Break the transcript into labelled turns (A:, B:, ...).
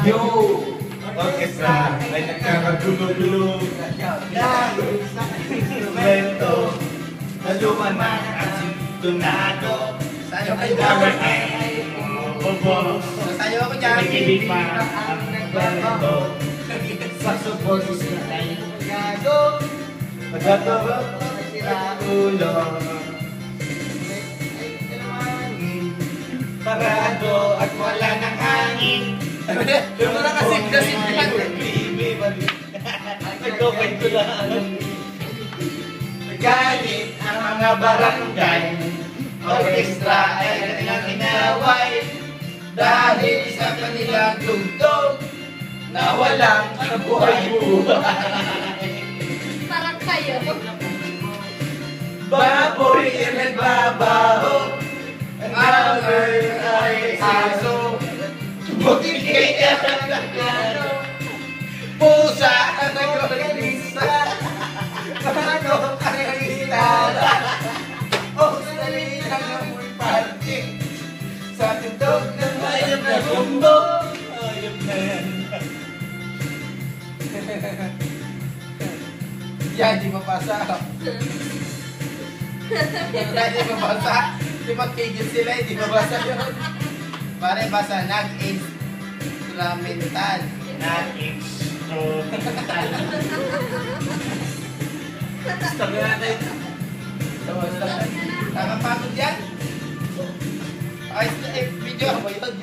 A: Yo! Orkestra ay nagkakagulo-gulo dahil sa instrumento na lumaman at sintonado.
B: Sayo
A: Ay
B: kayo
A: dapat
B: dyan.
A: ay bumubo.
B: Sayo ako dyan.
A: Nakikinig pa ang nagbabato. Saxophone ay gago. Pagkatawag ay sila ulo. Parado at wala ng hangin.
B: Yung na kasi
A: Nagkopento lang. Nagalit ang mga barangay. Orkestra ay kanilang inaway. Dahil sa kanilang tugtog na walang kabuhay-buhay.
C: Parang kayo.
A: Baboy ay nagbabaho. Ang amoy ay aso. Bukikay ang nagano. Pusa ang nag-organisa. Ano ang gitara? O salita ng muy party. Sa tugtog ng mayam na rumbo. Ayam na yan.
B: Yan, di mapasa. Yan, di mapasa. Di magkigil sila, di mapasa yun. Pare, basa, nag-instrumental.
A: Nag-instrumental.
B: Stop na natin. Nakapagod yan. Ay, video mo yun.